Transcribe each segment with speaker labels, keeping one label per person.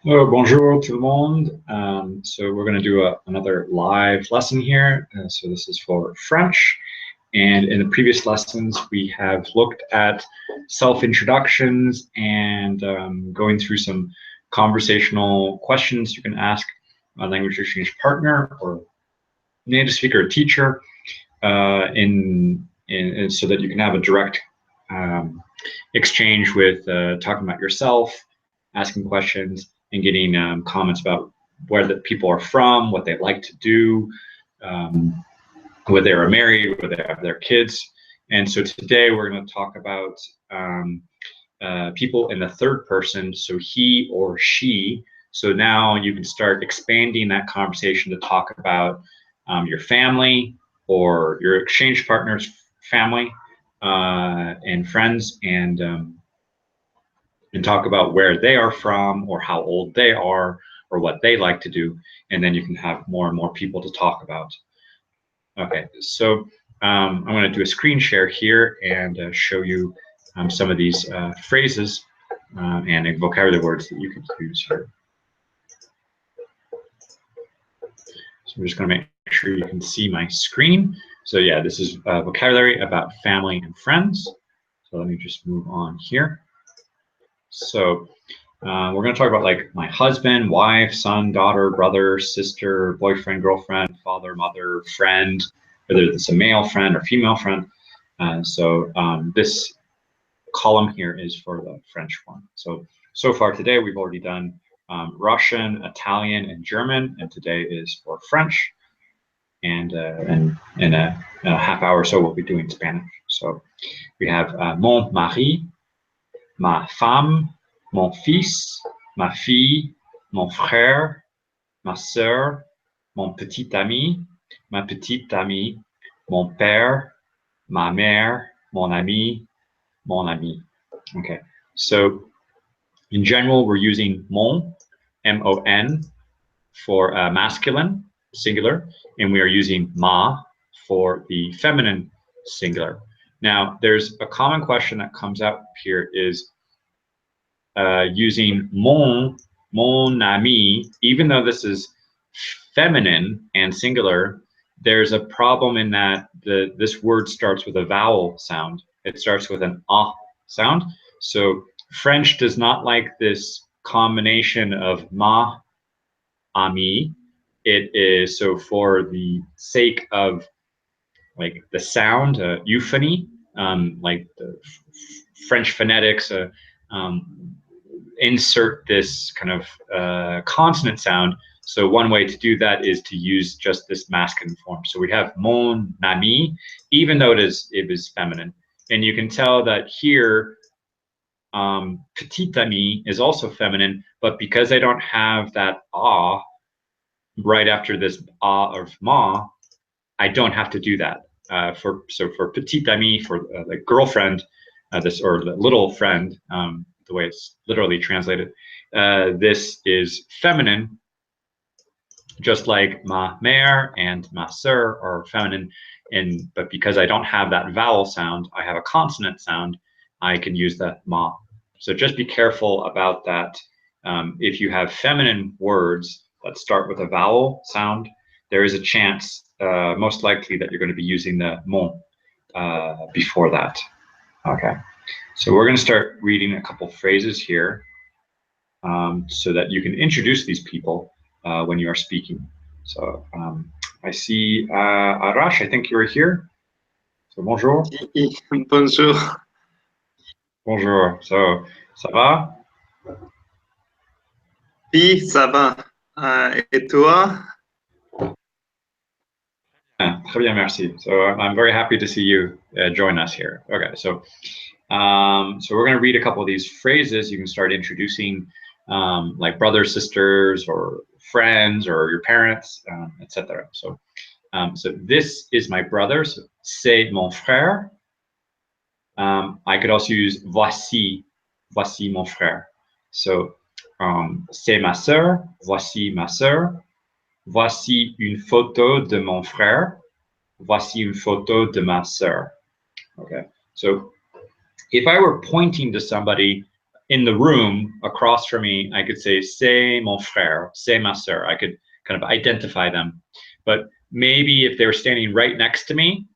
Speaker 1: Bonjour tout le monde. So we're going to do another live lesson here. So this is for French. And in the previous lessons, we have looked at self-introductions and going through some conversational questions you can ask a language exchange partner or native speaker or teacher so that you can have a direct exchange with talking about yourself, asking questions, and getting comments about where the people are from, what they like to do, whether they are married, whether they have their kids. And so today we're going to talk about people in the third person, so he or she. So now you can start expanding that conversation to talk about your family or your exchange partner's family and friends, and talk about where they are from or how old they are or what they like to do, and then you can have more and more people to talk about. Okay, so I'm going to do a screen share here and show you some of these phrases and vocabulary words that you can use here. So we're just going to make sure you can see my screen. So yeah, this is vocabulary about family and friends. So let me just move on here. So we're going to talk about like my husband, wife, son, daughter, brother, sister, boyfriend, girlfriend, father, mother, friend, whether it's a male friend or female friend. So this column here is for the French one. So far today we've already done Russian, Italian, and German, and today is for French. And in a half hour or so we'll be doing Spanish. So we have mon mari, ma femme, mon fils, ma fille, mon frère, ma sœur, mon petit ami, ma petite amie, mon père, ma mère, mon ami, mon ami. Okay, so in general, we're using mon, M-O-N, for masculine, singular, and we are using ma for the feminine, singular. Now, there's a common question that comes up here is using mon ami, even though this is feminine and singular, there's a problem in that this word starts with a vowel sound. It starts with an ah sound. So French does not like this combination of ma, ami. It is, so for the sake of like the sound, euphony, like the French phonetics, insert this kind of consonant sound. So one way to do that is to use just this masculine form. So we have mon ami, even though it is feminine. And you can tell that here, petit ami is also feminine, but because I don't have that ah right after this ah of ma, I don't have to do that. For petit ami, for the girlfriend, this or the little friend, the way it's literally translated, this is feminine, just like ma mère and ma sœur are feminine. But because I don't have that vowel sound, I have a consonant sound, I can use the ma. So just be careful about that. If you have feminine words that start with a vowel sound, there is a chance, most likely, that you're going to be using the mon before that. Okay, so we're going to start reading a couple phrases here so that you can introduce these people when you are speaking. So I see Arash, I think you were here. So bonjour.
Speaker 2: Bonjour.
Speaker 1: Bonjour. So, ça va?
Speaker 2: Oui, ça va. Et toi?
Speaker 1: Très bien, merci. So I'm very happy to see you join us here. Okay, so we're going to read a couple of these phrases. You can start introducing like brothers, sisters, or friends, or your parents, etc. So this is my brother. So c'est mon frère. I could also use voici mon frère. So c'est ma sœur. Voici ma sœur. Voici une photo de mon frère. Voici une photo de ma sœur. Okay, so if I were pointing to somebody in the room across from me, I could say, c'est mon frère, c'est ma sœur. I could kind of identify them. But maybe if they were standing right next to me,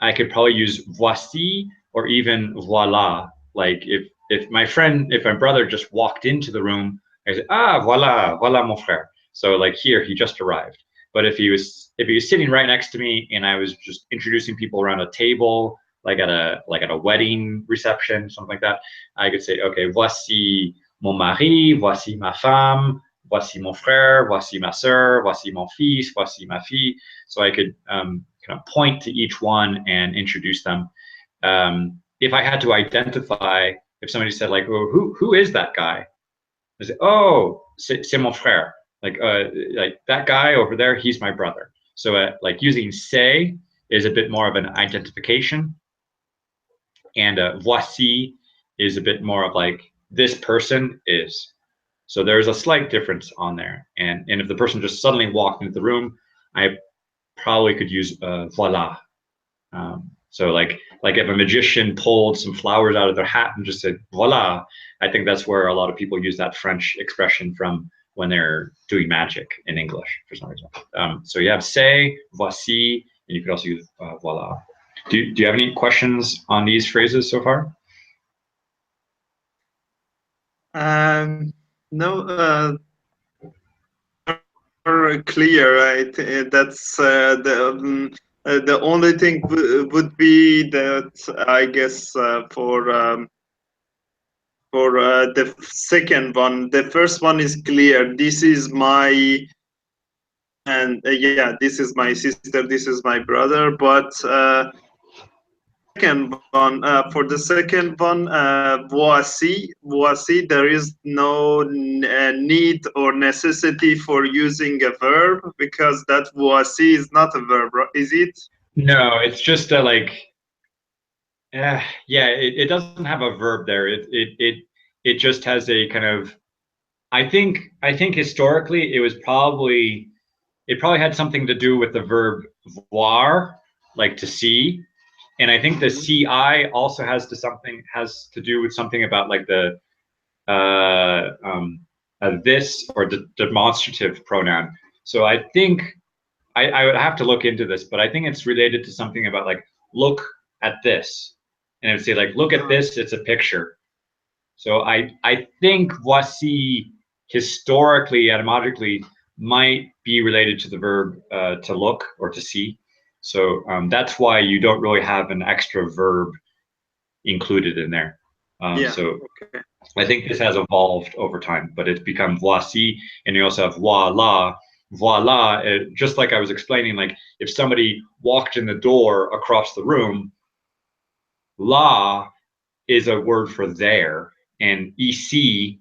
Speaker 1: I could probably use voici or even voilà. Like if my brother just walked into the room, I say, ah, voilà mon frère. So like here, he just arrived. But if he was sitting right next to me and I was just introducing people around a table, like at a wedding reception, something like that, I could say, okay, voici mon mari, voici ma femme, voici mon frère, voici ma sœur, voici mon fils, voici ma fille. So I could kind of point to each one and introduce them. If I had to identify, if somebody said like, oh, who is that guy? I say, oh, c'est mon frère. Like that guy over there, he's my brother. So like using c'est is a bit more of an identification, and voici is a bit more of like this person is. So there's a slight difference on there. And if the person just suddenly walked into the room, I probably could use voilà. So like if a magician pulled some flowers out of their hat and just said voilà, I think that's where a lot of people use that French expression from when they're doing magic in English for some reason. So you have c'est, voici, and you could also use voilà. Do you have any questions on these phrases so far?
Speaker 2: No, clear, right? That's the only thing would be that I guess for the second one. The first one is clear. This is my, and yeah, this is my sister, this is my brother. But second one, for the second one, voici, there is no need or necessity for using a verb, because that voici is not a verb, is it?
Speaker 1: No, it's just like, yeah, it doesn't have a verb there. It just has a kind of, I think historically it probably had something to do with the verb voir, like to see. And I think the ci also has to do with something about like the this or the demonstrative pronoun. So I think I would have to look into this, but I think it's related to something about like look at this, and it would say like look at this. It's a picture. So I think voici historically, etymologically, might be related to the verb to look or to see. So that's why you don't really have an extra verb included in there.
Speaker 2: Yeah.
Speaker 1: So
Speaker 2: okay.
Speaker 1: I think this has evolved over time, but it's become voici, and you also have voila. Voila, just like I was explaining, like if somebody walked in the door across the room, la is a word for there, and ici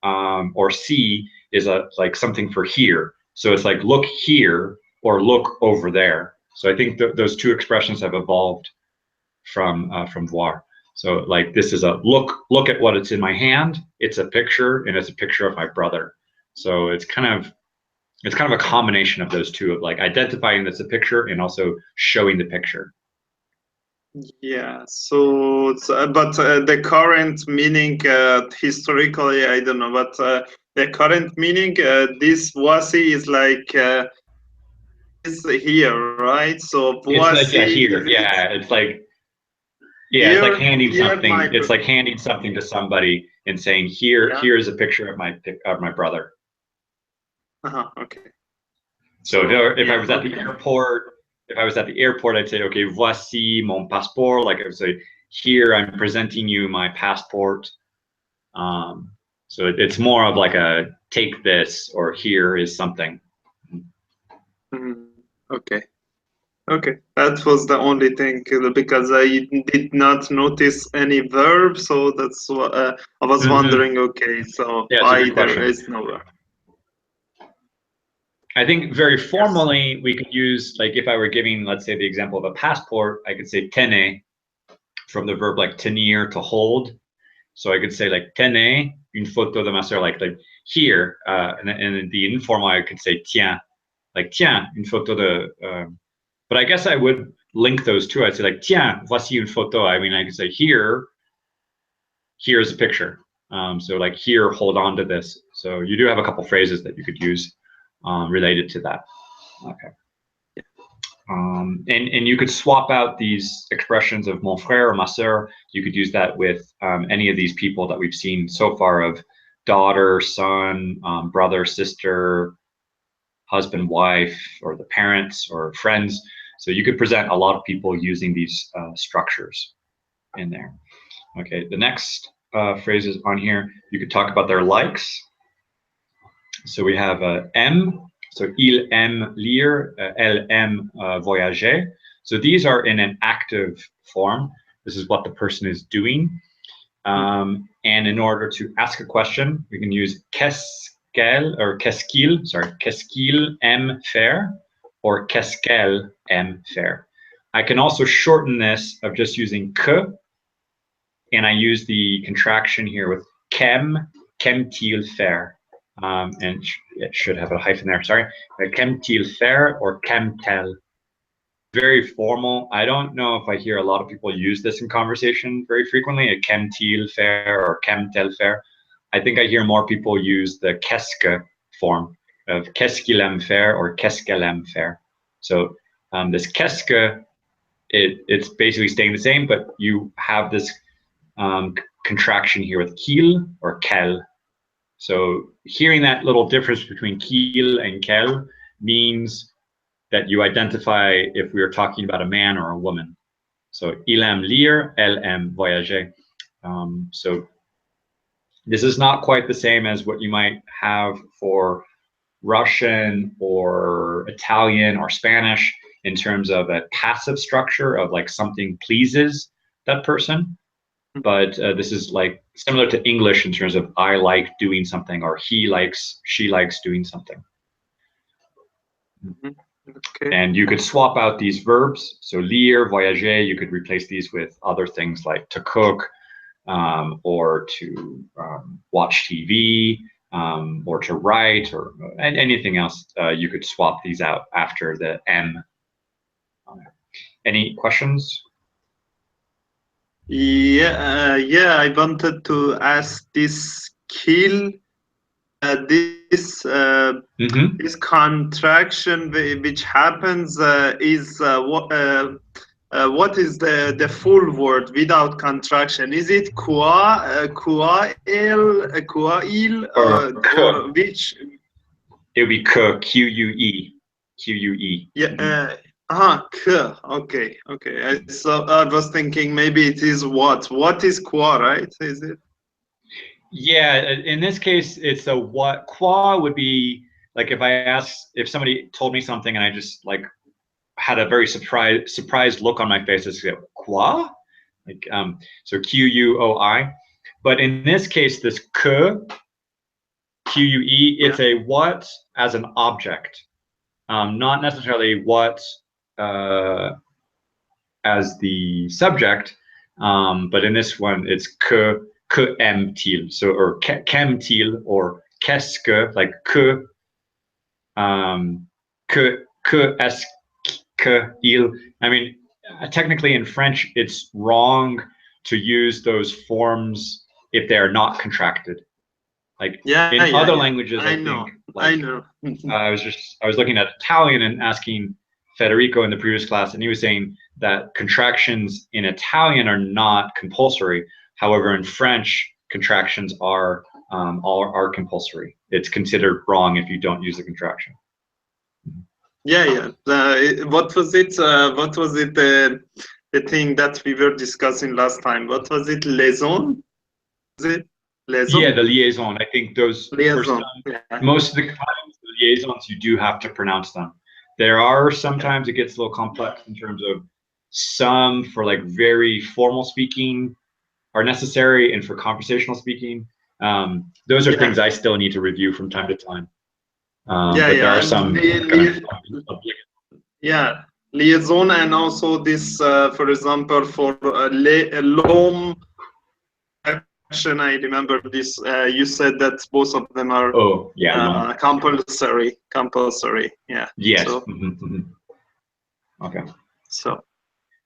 Speaker 1: or see is like something for here. So it's like look here or look over there. So I think those two expressions have evolved from voir. So like this is a look at what it's in my hand. It's a picture, and it's a picture of my brother. So it's kind of a combination of those two, of like identifying that's a picture and also showing the picture.
Speaker 2: Yeah, so but the current meaning, historically, I don't know, but the current meaning, this voici is like is here, right? So voici
Speaker 1: it's like here, yeah, it's like
Speaker 2: here,
Speaker 1: it's like handing something.
Speaker 2: my,
Speaker 1: It's like handing something to somebody and saying, here's a picture of my brother.
Speaker 2: Okay.
Speaker 1: So if I was at the airport, I'd say, okay, voici mon passeport. Like I would say, here I'm presenting you my passport. So it's more of like a take this, or here is something.
Speaker 2: Okay. Okay, that was the only thing, because I did not notice any verb, so that's what I was wondering. Okay, so
Speaker 1: yeah,
Speaker 2: why there is no verb?
Speaker 1: I think very formally we could use, like if I were giving, let's say, the example of a passport, I could say tenez from the verb like tenir, to hold. So I could say like tenez une photo de ma soeur, like here, and the informal I could say tiens, like tiens une photo de. But I guess I would link those two. I'd say like tiens voici une photo. I mean, I could say here's a picture. So like here, hold on to this. So you do have a couple phrases that you could use related to that. Okay. And you could swap out these expressions of mon frère or ma sœur. You could use that with any of these people that we've seen so far of daughter, son, brother, sister, husband, wife, or the parents or friends. So you could present a lot of people using these structures in there. Okay, the next phrases on here, you could talk about their likes. So we have aime. So il aime lire, elle aime voyager. So these are in an active form. This is what the person is doing. And in order to ask a question, we can use qu'est-ce qu'elle or qu'est-ce qu'il aime faire or qu'est-ce qu'elle aime faire. I can also shorten this of just using que, and I use the contraction here with qu'aime-t-il faire. And it should have a hyphen there, sorry. Qu'aime-t-il faire or qu'aime-t-elle. Very formal. I don't know if I hear a lot of people use this in conversation very frequently, a qu'aime-t-il faire or qu'aime-t-elle faire. I think I hear more people use the qu'est-ce que form of qu'est-ce qu'il aime faire or qu'est-ce qu'elle aime faire. So this qu'est-ce que, it's basically staying the same, but you have this contraction here with qu'il or qu'elle. So hearing that little difference between qu'il and qu'elle means that you identify if we are talking about a man or a woman. So il aime lire, elle aime voyager. So this is not quite the same as what you might have for Russian or Italian or Spanish in terms of a passive structure of like something pleases that person. But this is like similar to English in terms of I like doing something or he likes, she likes doing something.
Speaker 2: Okay.
Speaker 1: And you could swap out these verbs. So lire, voyager, you could replace these with other things like to cook or to watch TV or to write or anything else. You could swap these out after the M. Any questions?
Speaker 2: Yeah, I wanted to ask this kill, this this contraction which happens is what is the full word without contraction? Is it quoi, il, or which?
Speaker 1: It would be que, Q-U-E, Q-U-E.
Speaker 2: Yeah. Okay. So I was thinking maybe it is what? What is quoi, right? Is it?
Speaker 1: Yeah, in this case, it's a what. Quoi would be like if somebody told me something and I just like had a very surprised look on my face. It's like, quoi? Like so Q-U-O-I. But in this case, this que, Q-U-E, it's a what as an object, not necessarily what as the subject, but in this one it's que aime-t-il, so or qu'aime-t-il or qu'est-ce que, like que est-ce que il. I mean, technically in French it's wrong to use those forms if they are not contracted. Like in other languages, I think. Like,
Speaker 2: I know.
Speaker 1: I was looking at Italian and asking Federico in the previous class, and he was saying that contractions in Italian are not compulsory. However, in French, contractions are compulsory. It's considered wrong if you don't use a contraction.
Speaker 2: Yeah. What was it? The thing that we were discussing last time? What was it? Liaison? Is it? Liaison?
Speaker 1: Yeah, the liaison. I think those
Speaker 2: liaison.
Speaker 1: Most of the times, the liaisons, you do have to pronounce them. There are sometimes it gets a little complex in terms of some for like very formal speaking are necessary, and for conversational speaking, those are things I still need to review from time to time. But there are some.
Speaker 2: Liaison, and also this, for example, for l'homme. I remember this. You said that both of them are compulsory. Yeah.
Speaker 1: Yes.
Speaker 2: So,
Speaker 1: Okay.
Speaker 2: So.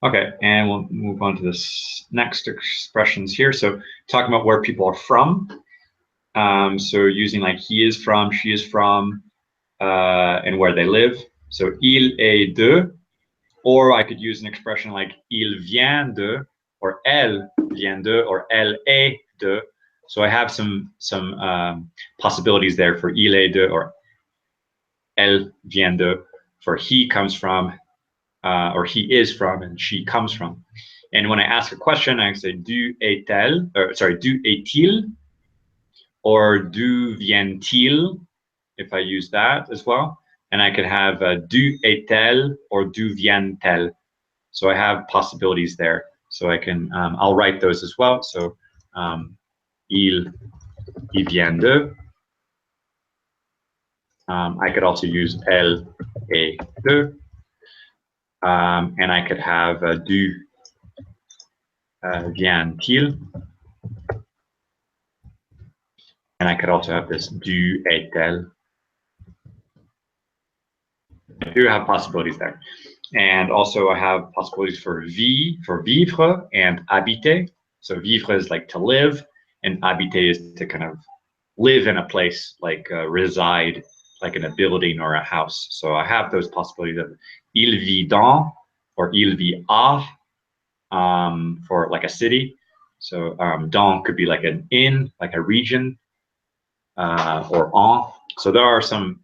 Speaker 1: Okay, and we'll move on to this next expressions here. So talking about where people are from. So using like he is from, she is from, and where they live. So il est de, or I could use an expression like il vient de, or elle vient de, or elle est de. So I have some possibilities there for il est de or elle vient de, for he comes from, or he is from, and she comes from. And when I ask a question, I say d'où est-elle, or sorry, d'où est-il, or d'où vient-il, if I use that as well. And I could have d'où est-elle or d'où vient-elle. So I have possibilities there. So I can, I'll write those as well. So il vient de. I could also use elle est de. And I could have d'où vient-il. And I could also have this d'où est-elle. I do have possibilities there. And also I have possibilities for for vivre and habiter. So vivre is like to live, and habiter is to kind of live in a place, like reside, like in a building or a house. So I have those possibilities of il vit dans or il vit à, for like a city. So dans could be like an in, like a region, or en. So there are some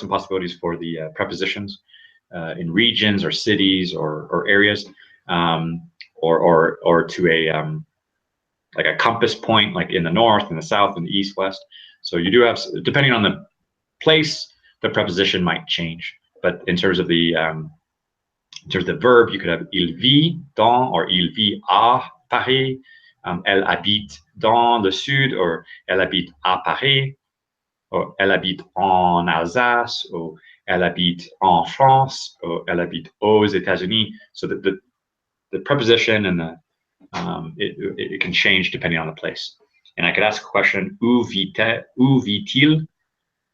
Speaker 1: possibilities for the prepositions in regions or cities or areas, or to a like a compass point, like in the north, in the south, in the east, west. So you do have, depending on the place, the preposition might change. But in terms of the verb, you could have il vit dans or il vit à Paris. Elle habite dans le sud, or elle habite à Paris, or elle habite en Alsace, or elle habite en France, or elle habite aux États-Unis. So the preposition and the it can change depending on the place. And I could ask a question, où vit-il,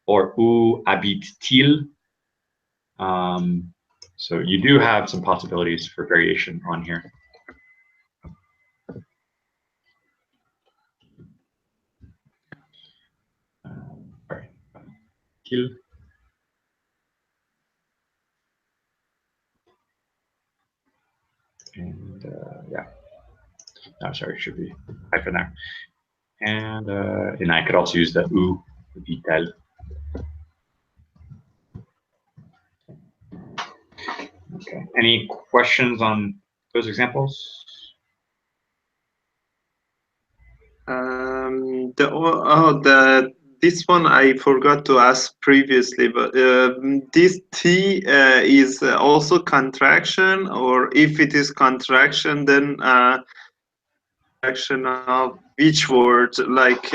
Speaker 1: or où habite-t-il? So you do have some possibilities for variation on here. All right. And yeah, no, sorry, it should be hyphen there. And I could also use the où vit-elle. Okay. Any questions on those examples?
Speaker 2: This one I forgot to ask previously, but this T is also contraction, or if it is contraction, then contraction of which word, like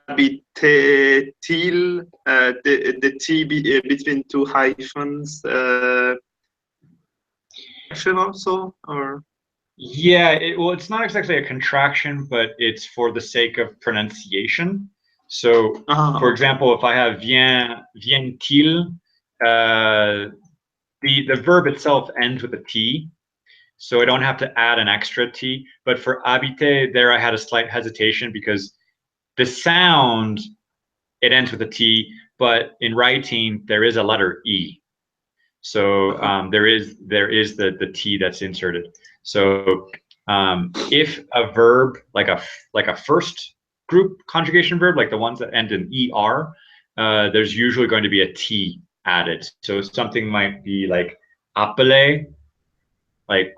Speaker 2: habite-t-il, the T between two hyphens, contraction also, or?
Speaker 1: Yeah, well, it's not exactly a contraction, but it's for the sake of pronunciation. So, for example, if I have vient-il, the verb itself ends with a T, so I don't have to add an extra T. But for habiter, there I had a slight hesitation because the sound, it ends with a T, but in writing there is a letter E. So there is the T that's inserted. So if a verb, like a first group conjugation verb, like the ones that end in ER, there's usually going to be a T added. So something might be like appeler, like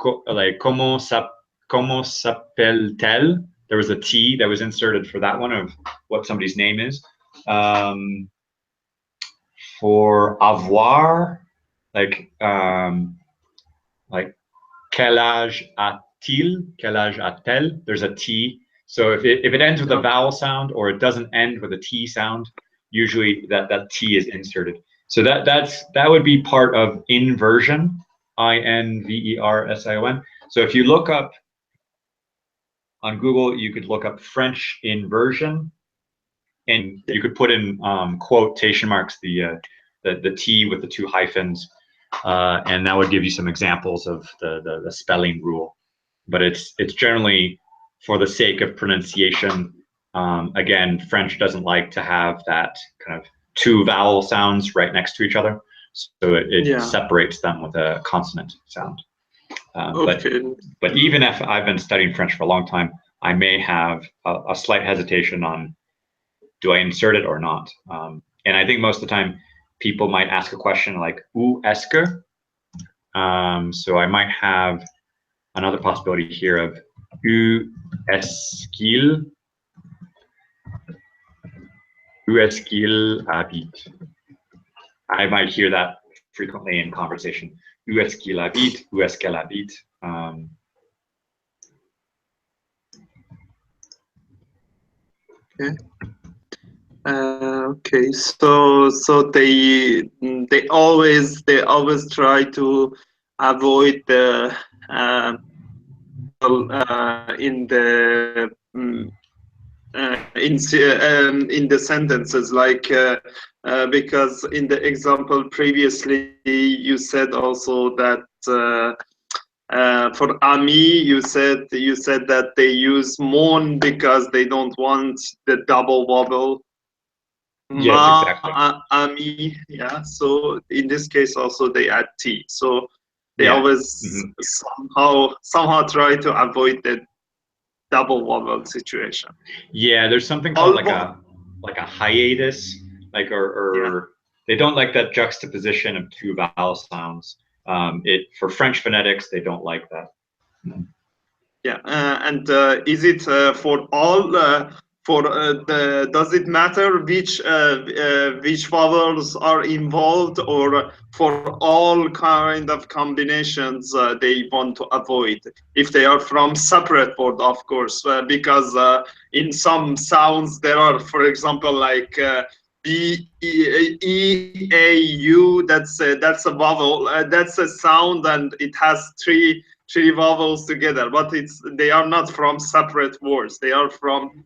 Speaker 1: comment s'appelle-t-elle? There was a T that was inserted for that one of what somebody's name is. For avoir, like quel âge a-t-il, quel âge a-t-elle, there's a T. So if it ends with a vowel sound or it doesn't end with a T sound, usually that T is inserted. So that would be part of inversion, I-N-V-E-R-S-I-O-N. So if you look up on Google, you could look up French inversion, and you could put in quotation marks the T with the two hyphens. and that would give you some examples of the spelling rule. But it's generally for the sake of pronunciation. Again, French doesn't like to have that kind of two vowel sounds right next to each other, so it separates them with a consonant sound.
Speaker 2: Okay.
Speaker 1: But even if I've been studying French for a long time, I may have a slight hesitation on, do I insert it or not? And I think most of the time people might ask a question like, où est-ce que? So I might have another possibility here of où est-ce qu'il? Où est-ce qu'il habite? I might hear that frequently in conversation. Où est-ce qu'il habite? Où est-ce qu'elle habite?
Speaker 2: Okay. Okay. So they always try to avoid the in the sentences, like because in the example previously you said also that for ami you said that they use mon because they don't want the double vowel.
Speaker 1: Yes, exactly.
Speaker 2: Ami, yeah. So in this case also they add t. So they always somehow try to avoid the double vowel situation.
Speaker 1: Yeah, there's something called like a hiatus, like or they don't like that juxtaposition of two vowel sounds. For French phonetics, they don't like that.
Speaker 2: Yeah, and is it for all? Does it matter which vowels are involved, or for all kind of combinations they want to avoid? If they are from separate word, of course, because in some sounds there are, for example, like B E A U. That's a vowel. That's a sound, and it has three vowels together, but they are not from separate words. They are from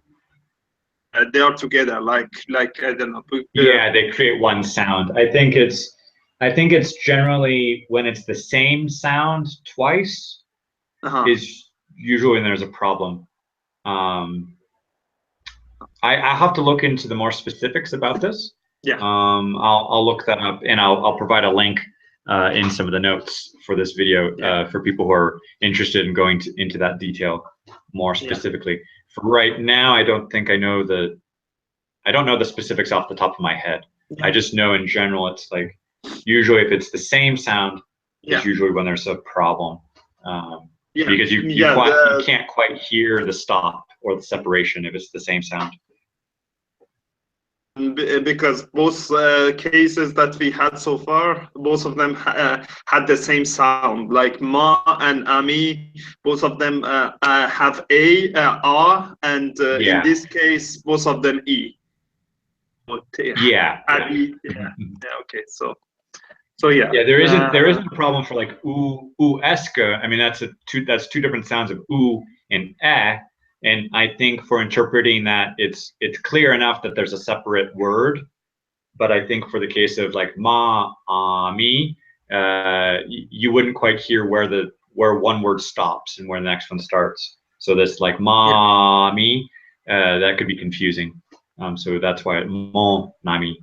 Speaker 2: they are together, like I don't know.
Speaker 1: Yeah, they create one sound. I think it's generally when it's the same sound twice is usually when there's a problem. I have to look into the more specifics about this.
Speaker 2: Yeah.
Speaker 1: I'll look that up, and I'll provide a link in some of the notes for this video for people who are interested in going into that detail more specifically. For right now, I don't know the specifics off the top of my head. I just know in general it's like usually if it's the same sound, it's usually when there's a problem. Because you can't quite hear the stop or the separation if it's the same sound.
Speaker 2: Because both cases that we had so far, both of them had the same sound, like ma and ami. Both of them have a, and in this case, both of them e.
Speaker 1: Yeah.
Speaker 2: Okay. So yeah.
Speaker 1: Yeah, there isn't a problem for like ou est-ce que. I mean, that's two different sounds of ou and eh. And I think for interpreting that, it's clear enough that there's a separate word. But I think for the case of like ma, mi, you wouldn't quite hear where one word stops and where the next one starts. So this like ma, mi, that could be confusing. So that's why mon, nami.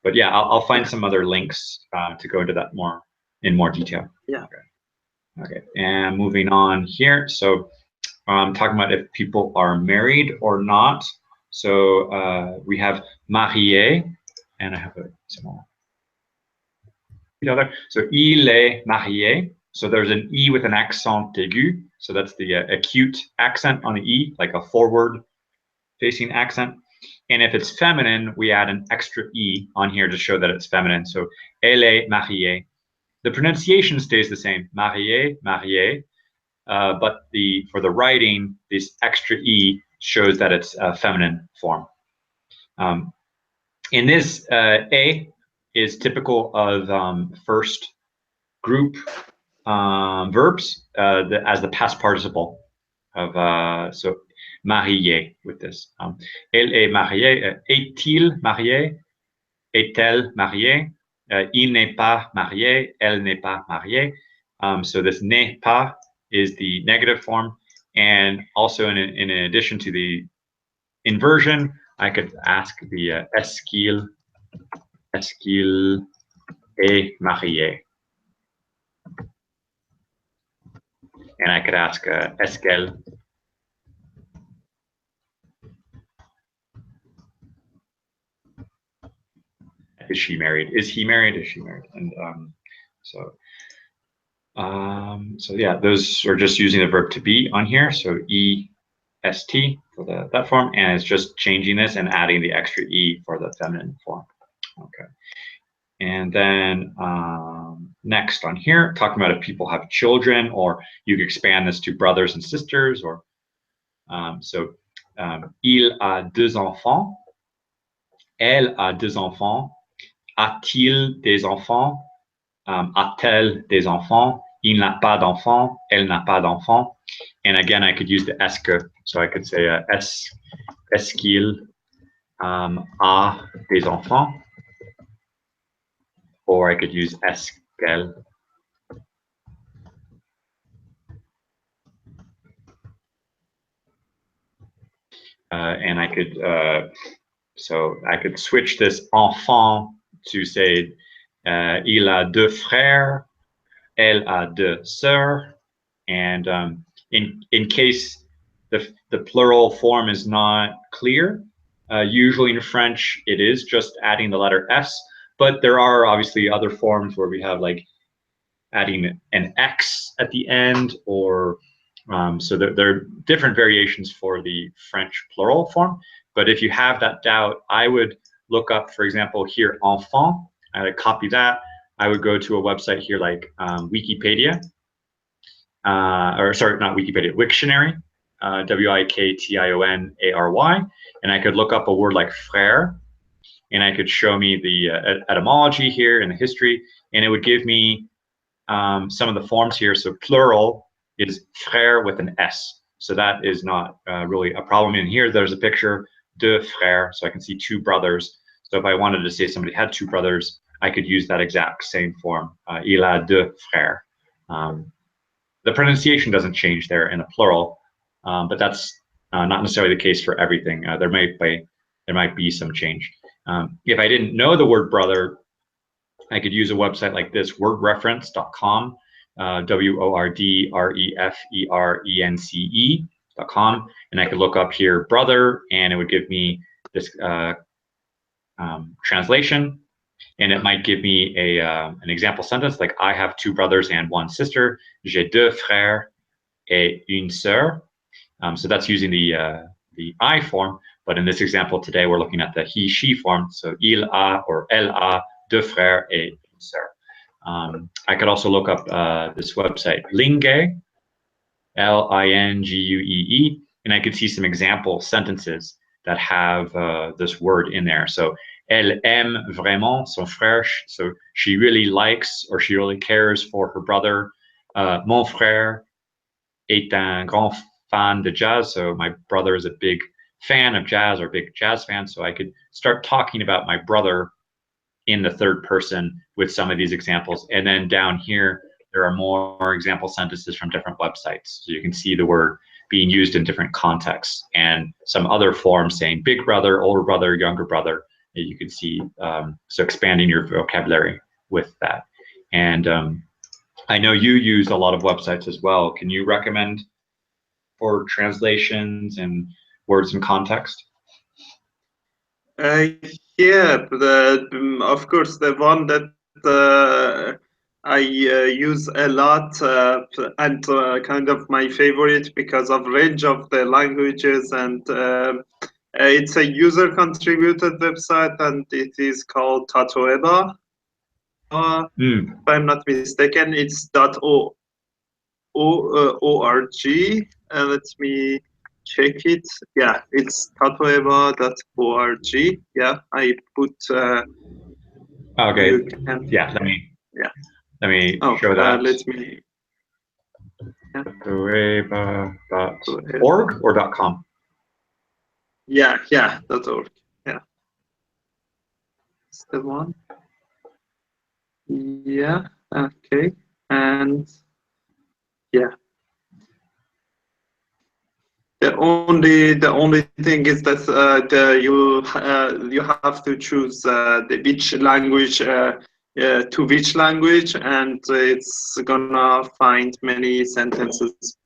Speaker 1: But yeah, I'll find some other links to go into that in more detail.
Speaker 2: Yeah.
Speaker 1: Okay. And moving on here. So talking about if people are married or not. So we have marié, and I have a small. So il est marié. So there's an E with an accent aigu. So that's the acute accent on the E, like a forward facing accent. And if it's feminine, we add an extra E on here to show that it's feminine. So elle est mariée. The pronunciation stays the same, marié, mariée. But for the writing, this extra E shows that it's a feminine form. In this, A is typical of first group verbs as the past participle of so marié with this. Elle est mariée. Est-il marié? Est-elle mariée? Il n'est pas marié, elle n'est pas mariée. So this n'est pas is the negative form. And also in addition to the inversion, I could ask the est-ce qu'il est marié? And I could ask est-ce qu'elle is she married? Is he married? Is she married? And so yeah, those are just using the verb to be on here. So est for that form, and it's just changing this and adding the extra e for the feminine form. Okay. And then next on here, talking about if people have children, or you can expand this to brothers and sisters, or il a deux enfants, elle a deux enfants, a-t-il des enfants, a-t-elle des enfants, il n'a pas d'enfants, elle n'a pas d'enfants. And again, I could use the est-ce que, so I could say est-ce qu'il a des enfants, or I could use est-ce qu'elle. And I could, so I could switch this enfant to say, il a deux frères, elle a deux sœurs, and in case the plural form is not clear, usually in French it is just adding the letter s, but there are obviously other forms where we have like adding an x at the end, or so there are different variations for the French plural form. But if you have that doubt, I would look up, for example, here, enfant. I would copy that. I would go to a website here like Wikipedia, or sorry, not Wikipedia, Wiktionary, Wiktionary, and I could look up a word like frère, and I could show me the etymology here and the history, and it would give me some of the forms here. So plural is frère with an S. So that is not really a problem. In here, there's a picture, deux frères, so I can see two brothers. So if I wanted to say somebody had two brothers, I could use that exact same form, il a deux frères. The pronunciation doesn't change there in a plural, but that's not necessarily the case for everything. There might be some change. If I didn't know the word brother, I could use a website like this, wordreference.com, wordreference.com, and I could look up here brother, and it would give me this translation, and it might give me an example sentence like, I have two brothers and one sister. J'ai deux frères et une sœur. So that's using the I form, but in this example today, we're looking at the he, she form. So il a or elle a deux frères et une sœur. I could also look up this website, Linguee, Linguee, and I could see some example sentences that have this word in there. So, elle aime vraiment son frère, so she really likes or she really cares for her brother. Mon frère est un grand fan de jazz, so my brother is a big fan of jazz, or a big jazz fan, so I could start talking about my brother in the third person with some of these examples. And then down here, there are more example sentences from different websites. So you can see the word being used in different contexts, and some other forms saying big brother, older brother, younger brother. You can see, so expanding your vocabulary with that. And I know you use a lot of websites as well. Can you recommend for translations and words in context?
Speaker 2: Yeah, of course, the one that I use a lot and kind of my favorite because of range of the languages, and it's a user contributed website, and it is called Tatoeba. If I'm not mistaken, it's .org. Let me check it. Yeah, it's tatoeba.org. Yeah, I put.
Speaker 1: Okay. Yeah. Let me show that.
Speaker 2: Let me.
Speaker 1: Tatoeba.org or .com?
Speaker 2: Yeah, .org. Yeah. It's the one. Yeah. Okay. And yeah. The only thing is that you have to choose the which language to which language, and it's gonna find many sentences.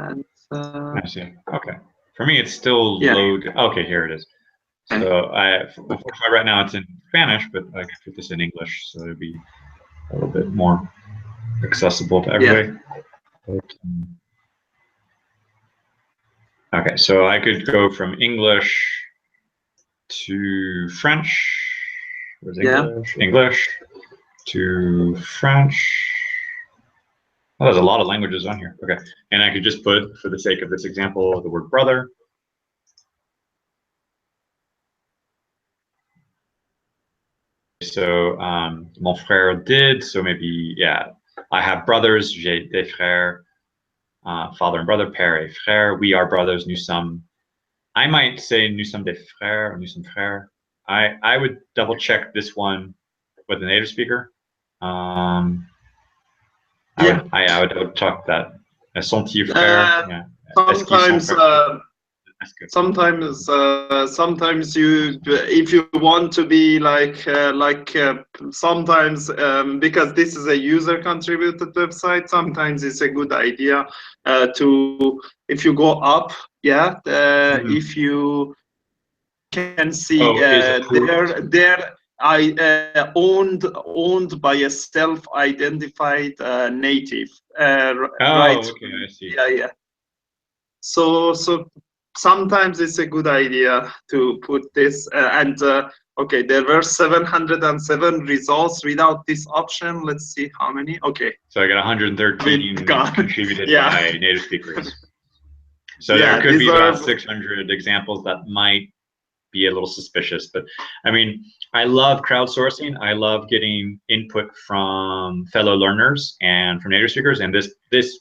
Speaker 2: And
Speaker 1: I see. Okay. For me, it's still
Speaker 2: yeah.
Speaker 1: load. Okay, here it is. So unfortunately, right now it's in Spanish, but I can put this in English, so it'd be a little bit more accessible to everybody. But, okay, so I could go from English to French. Where's English? English to French. Oh, there's a lot of languages on here. Okay, and I could just put, for the sake of this example, the word brother. So mon frère did. So maybe, yeah, I have brothers. J'ai des frères. Father and brother, père et frère. We are brothers. Nous sommes. I might say nous sommes des frères or nous sommes frères. I would double check this one with a native speaker. I would double check that. Sont-ils frères? Yeah.
Speaker 2: Sometimes you, if you want to be sometimes because this is a user contributed website, sometimes it's a good idea to, if you go up, if you can see there owned by a self-identified native.
Speaker 1: Right. Okay, I see.
Speaker 2: Yeah. So sometimes it's a good idea to put this okay, there were 707 results without this option. Let's see how many. Okay,
Speaker 1: so I got 113 contributed by native speakers. So there could be about 600 examples that might be a little suspicious, but I mean, I love crowdsourcing. I love getting input from fellow learners and from native speakers, and this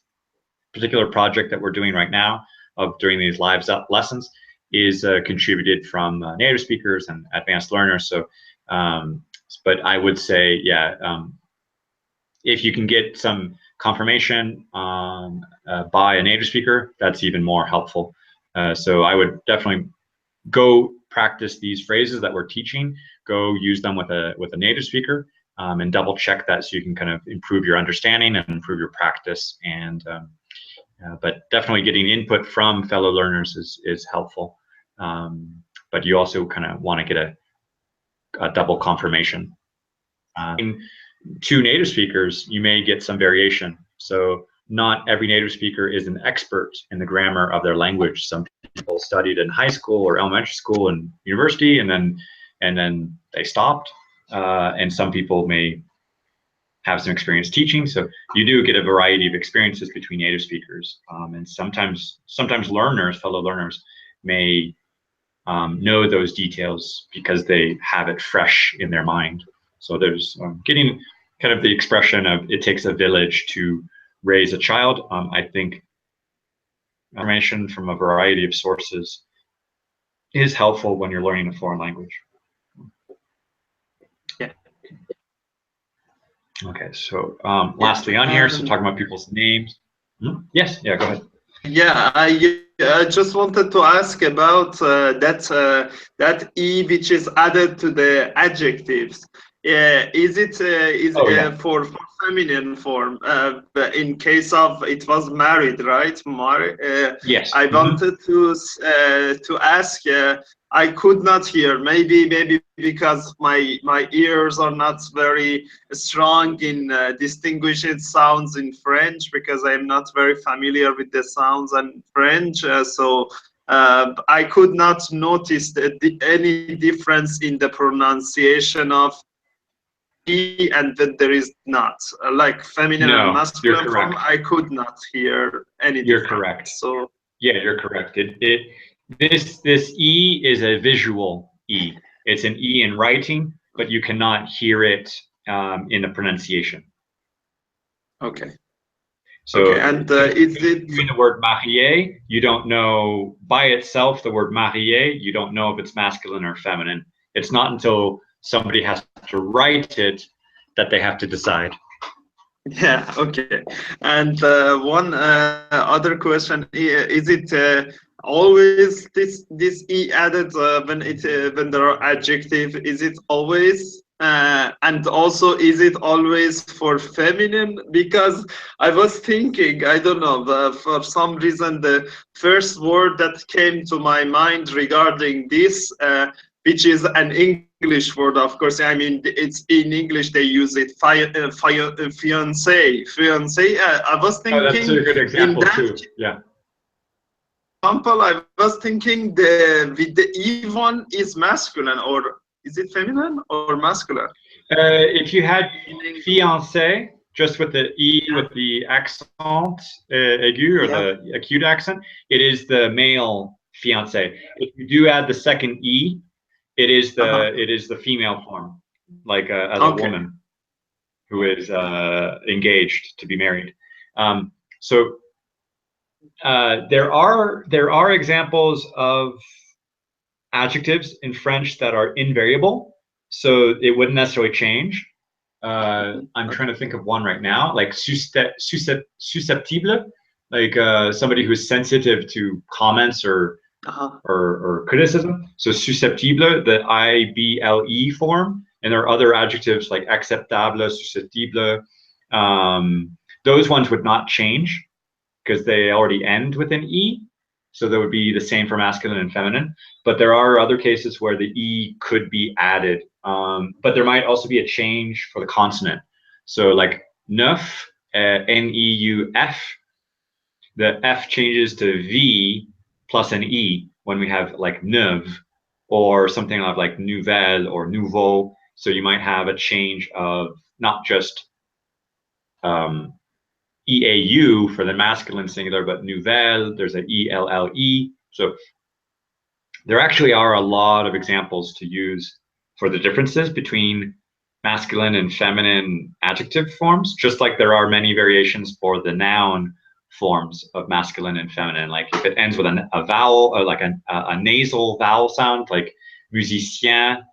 Speaker 1: particular project that we're doing right now of doing these live lessons is contributed from native speakers and advanced learners. So, but I would say, if you can get some confirmation by a native speaker, that's even more helpful. So I would definitely go practice these phrases that we're teaching, go use them with a native speaker, and double check that so you can kind of improve your understanding and improve your practice. And but definitely getting input from fellow learners is helpful. But you also kind of want to get a double confirmation. To native speakers, you may get some variation. So not every native speaker is an expert in the grammar of their language. Some people studied in high school or elementary school and university, and then they stopped. And some people may have some experience teaching, so you do get a variety of experiences between native speakers, and sometimes fellow learners may know those details because they have it fresh in their mind. So there's getting kind of the expression of it takes a village to raise a child. I think information from a variety of sources is helpful when you're learning a foreign language.
Speaker 2: Yeah.
Speaker 1: Okay, so lastly on here, so talking about people's names. Yes, yeah, go ahead.
Speaker 2: Yeah, I just wanted to ask about that E which is added to the adjectives. Is it for feminine form? In case of it was married, right?
Speaker 1: Yes.
Speaker 2: I wanted to ask. I could not hear. Maybe because my ears are not very strong in distinguishing sounds in French, because I'm not very familiar with the sounds in French. So I could not notice any difference in the pronunciation of E, and that there is not like feminine and masculine form. I could not hear any difference.
Speaker 1: You're correct.
Speaker 2: So
Speaker 1: yeah, you're correct. This E is a visual E. It's an E in writing, but you cannot hear it in the pronunciation.
Speaker 2: Okay.
Speaker 1: So
Speaker 2: and is it
Speaker 1: in the word marié, you don't know by itself the word marié, you don't know if it's masculine or feminine. It's not until somebody has to write it that they have to decide.
Speaker 2: Yeah, okay. And one other question, is it always this e added when there are adjective? Is it always and also is it always for feminine? Because I was thinking, I don't know, for some reason the first word that came to my mind regarding this, which is an English word, of course. I mean, it's in English they use it, fiance. Fiance. I was
Speaker 1: Oh, that's
Speaker 2: thinking
Speaker 1: a good
Speaker 2: in
Speaker 1: example
Speaker 2: that
Speaker 1: too. Yeah.
Speaker 2: example, I was thinking the with the E one is masculine, or is it feminine or masculine?
Speaker 1: If you had fiancé just with the E with the accent aigu or
Speaker 2: Yeah.
Speaker 1: the acute accent, it is the male fiancé. If you do add the second E, it is the female form, like as a
Speaker 2: Okay.
Speaker 1: woman who is engaged to be married. So there are examples of adjectives in French that are invariable, so it wouldn't necessarily change. I'm trying to think of one right now, like susceptible, like somebody who's sensitive to comments or criticism. So susceptible, the IBLE form, and there are other adjectives like acceptable, susceptible. Those ones would not change because they already end with an E. So that would be the same for masculine and feminine. But there are other cases where the E could be added. But there might also be a change for the consonant. So like neuf, N-E-U-F, the F changes to V plus an E when we have like neuve or something like nouvelle or nouveau. So you might have a change of not just EAU for the masculine singular, but nouvelle, there's an ELLE. So there actually are a lot of examples to use for the differences between masculine and feminine adjective forms, just like there are many variations for the noun forms of masculine and feminine. Like if it ends with a vowel or like a nasal vowel sound, like musicien,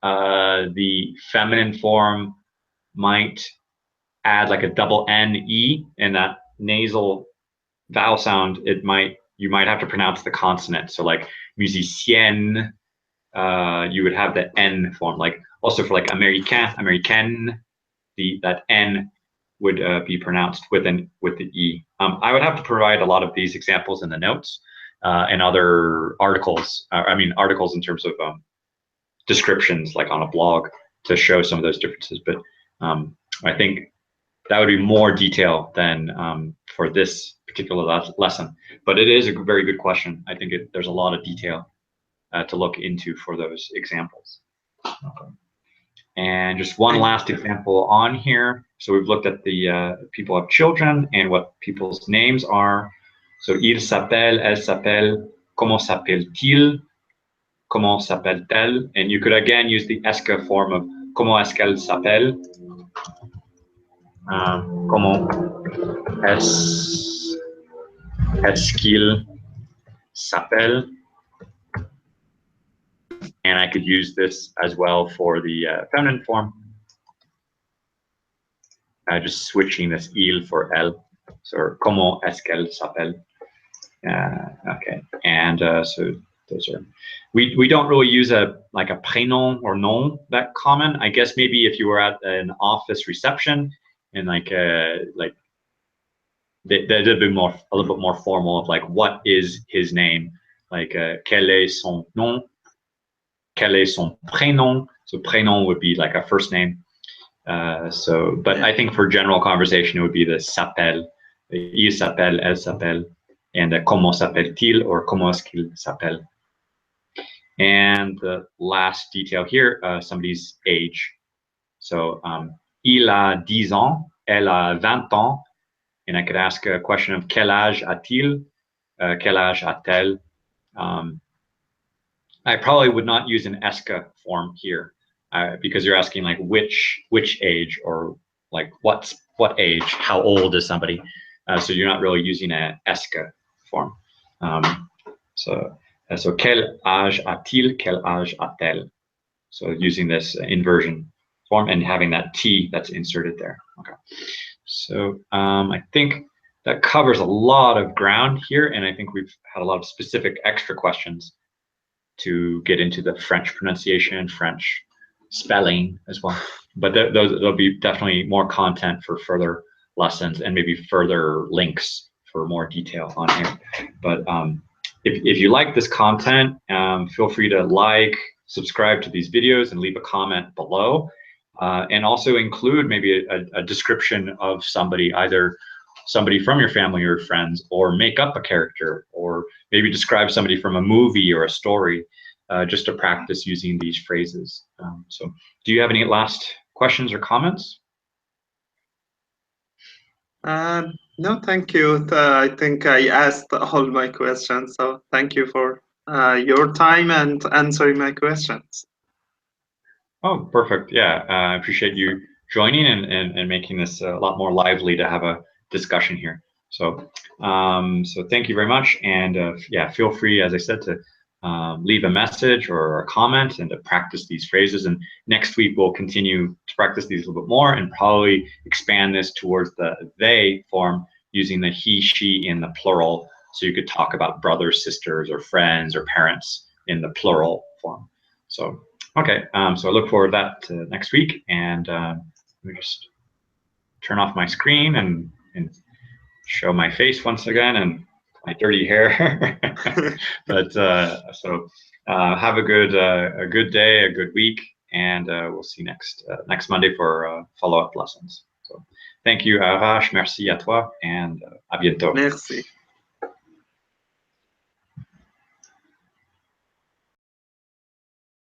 Speaker 1: the feminine form might add like a double N-E in that nasal vowel sound. You might have to pronounce the consonant. So like musicienne, you would have the N form. Like also for like américain, américaine, that N would be pronounced with the E. I would have to provide a lot of these examples in the notes and other articles. Articles in terms of descriptions, like on a blog, to show some of those differences. But I think that would be more detail than for this particular lesson. But it is a very good question. I think there's a lot of detail to look into for those examples. Okay. And just one last example on here. So we've looked at the people have children and what people's names are. So il s'appelle, elle s'appelle, comment s'appelle-t-il, comment s'appelle-t-elle? And you could again use the ESCA form of comment est-ce qu'elle s'appelle. Comment est-ce qu'il s'appelle? And I could use this as well for the feminine form. Just switching this il for elle. So comment est-ce qu'elle s'appelle? Okay, and so those are. We don't really use a prénom or nom that common. I guess maybe if you were at an office reception and they're a little bit more formal of like what is his name, like quel est son nom, quel est son prénom. So prénom would be like a first name. But I think for general conversation it would be the s'appelle, il s'appelle, elle s'appelle, and comment s'appelle-t-il or comment est-ce qu'il s'appelle. And the last detail here, somebody's age. So il a 10 ans, elle a 20 ans, and I could ask a question of quel âge a-t-il, quel âge a-t-elle. I probably would not use an ESCA form here because you're asking like which age or like what age, how old is somebody. So you're not really using an ESCA form. So quel âge a-t-il, quel âge a-t-elle? So using this inversion form and having that T that's inserted there. Okay. So I think that covers a lot of ground here, and I think we've had a lot of specific extra questions to get into the French pronunciation, French spelling as well. But there'll be definitely more content for further lessons and maybe further links for more detail on here. But if you like this content, feel free to like, subscribe to these videos, and leave a comment below. And also include maybe a description of somebody, either somebody from your family or friends, or make up a character, or maybe describe somebody from a movie or a story, just to practice using these phrases. So do you have any last questions or comments?
Speaker 2: No, thank you. I think I asked all my questions, so thank you for your time and answering my questions.
Speaker 1: Oh, perfect. Yeah, I appreciate you joining and making this a lot more lively to have a discussion here. So, so thank you very much. And yeah, feel free, as I said, to leave a message or a comment and to practice these phrases. And next week, we'll continue to practice these a little bit more and probably expand this towards the they form using the he, she in the plural. So you could talk about brothers, sisters, or friends or parents in the plural form. So, okay, so I look forward to that next week, and let me just turn off my screen and show my face once again and my dirty hair. But so have a good day, a good week, and we'll see you next Monday for follow-up lessons. So thank you, Arash, merci à toi, and à bientôt.
Speaker 2: Merci.